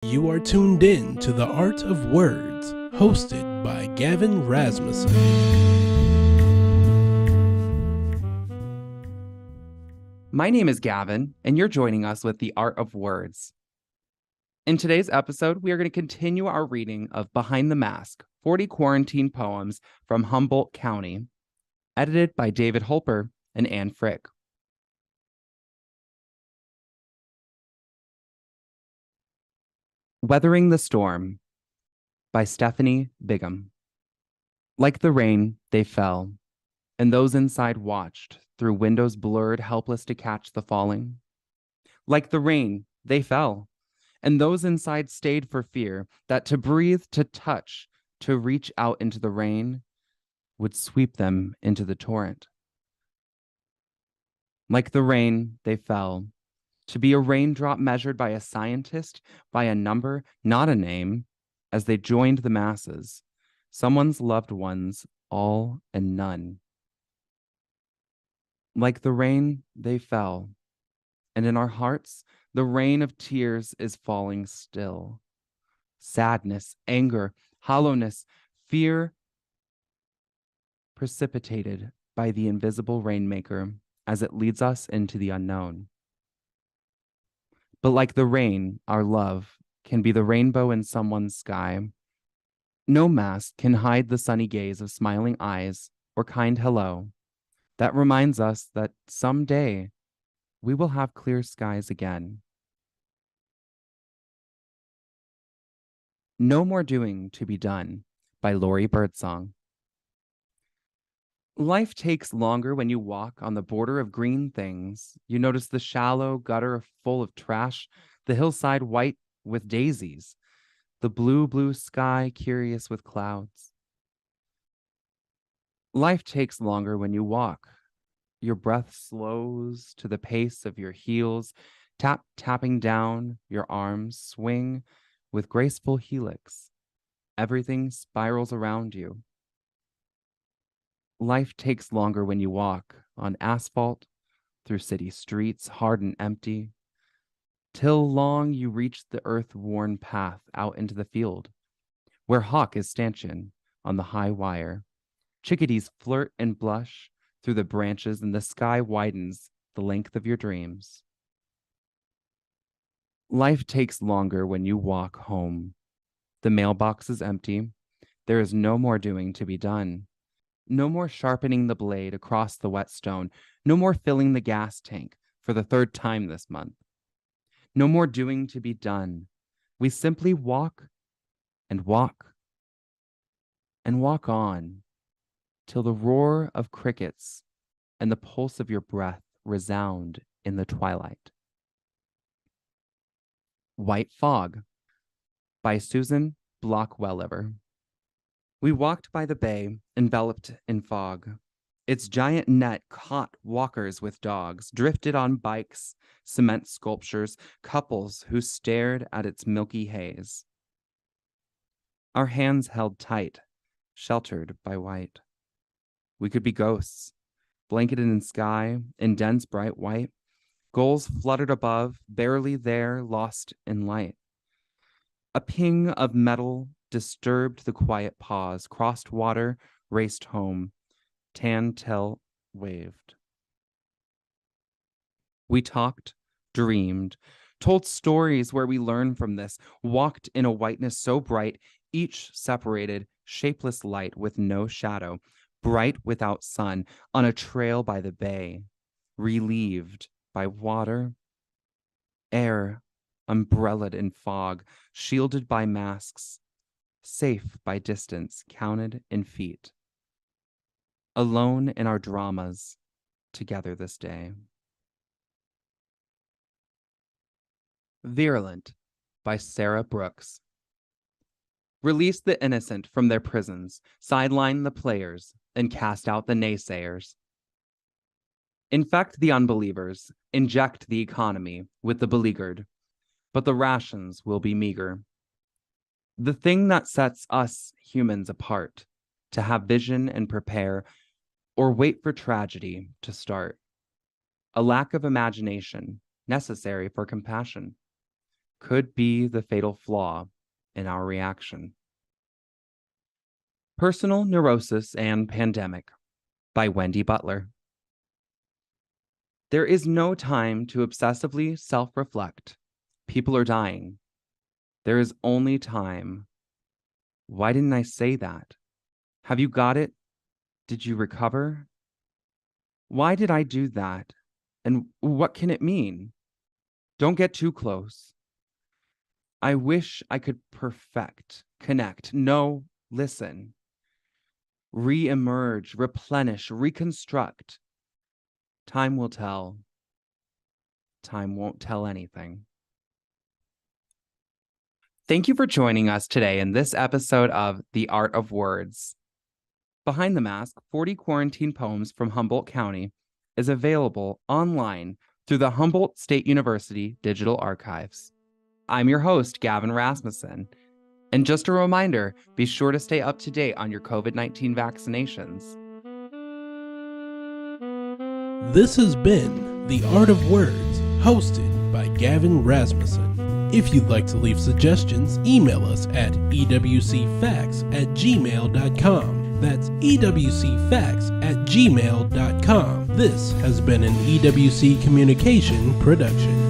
You are tuned in to The Art of Words, hosted by Gavin Rasmussen. My name is Gavin, and you're joining us with The Art of Words. In today's episode, we are going to continue our reading of Behind the Mask, 40 Quarantine Poems from Humboldt County, edited by David Holper and Anne Frick. Weathering the Storm by Stephanie Bigham. Like the rain, they fell, and those inside watched, through windows blurred, helpless to catch the falling. Like the rain, they fell, and those inside stayed for fear that to breathe, to touch, to reach out into the rain would sweep them into the torrent. Like the rain, they fell, to be a raindrop measured by a scientist, by a number, not a name, as they joined the masses, someone's loved ones, all and none. Like the rain, they fell, and in our hearts, the rain of tears is falling still. Sadness, anger, hollowness, fear precipitated by the invisible rainmaker as it leads us into the unknown. But like the rain, our love can be the rainbow in someone's sky. No mask can hide the sunny gaze of smiling eyes or kind hello that reminds us that someday we will have clear skies again. No More Doing to Be Done by Lori Birdsong. Life takes longer when you walk on the border of green things. You notice the shallow gutter full of trash, the hillside white with daisies, the blue sky curious with clouds. Life takes longer when you walk. Your breath slows to the pace of your heels, tapping down, your arms swing with graceful helix. Everything spirals around you. Life takes longer when you walk on asphalt, through city streets, hard and empty, till long you reach the earth-worn path out into the field, where hawk is stanchion on the high wire. Chickadees flirt and blush through the branches, and the sky widens the length of your dreams. Life takes longer when you walk home. The mailbox is empty. There is no more doing to be done. No more sharpening the blade across the whetstone. No more filling the gas tank for the third time this month. No more doing to be done. We simply walk and walk and walk on till the roar of crickets and the pulse of your breath resound in the twilight. White Fog by Susan Block-Welliver. We walked by the bay, enveloped in fog. Its giant net caught walkers with dogs, drifted on bikes, cement sculptures, couples who stared at its milky haze. Our hands held tight, sheltered by white. We could be ghosts, blanketed in sky, in dense bright white. Gulls fluttered above, barely there, lost in light. A ping of metal disturbed the quiet pause, crossed water, raced home. Tan tail waved. We talked, dreamed, told stories where we learned from this, walked in a whiteness so bright, each separated, shapeless light with no shadow, bright without sun, on a trail by the bay, relieved by water, air, umbrellaed in fog, shielded by masks, safe by distance, counted in feet. Alone in our dramas, together this day. Virulent by Sarah Brooks. Release the innocent from their prisons, sideline the players, and cast out the naysayers. Infect the unbelievers, inject the economy with the beleaguered, but the rations will be meager. The thing that sets us humans apart, to have vision and prepare, or wait for tragedy to start. A lack of imagination, necessary for compassion. could be the fatal flaw in our reaction. Personal Neurosis and Pandemic by Wendy Butler. There is no time to obsessively self-reflect. People are dying. There is only time. Why didn't I say that? Have you got it? Did you recover? Why did I do that? And what can it mean? Don't get too close. I wish I could perfect, connect. No, listen. Re-emerge, replenish, reconstruct. Time will tell. Time won't tell anything. Thank you for joining us today in this episode of The Art of Words. Behind the Mask, 40 Quarantine Poems from Humboldt County is available online through the Humboldt State University Digital Archives. I'm your host, Gavin Rasmussen. And just a reminder, be sure to stay up to date on your COVID-19 vaccinations. This has been The Art of Words, hosted by Gavin Rasmussen. If you'd like to leave suggestions, email us at ewcfacts@gmail.com. That's ewcfacts@gmail.com. This has been an EWC Communication production.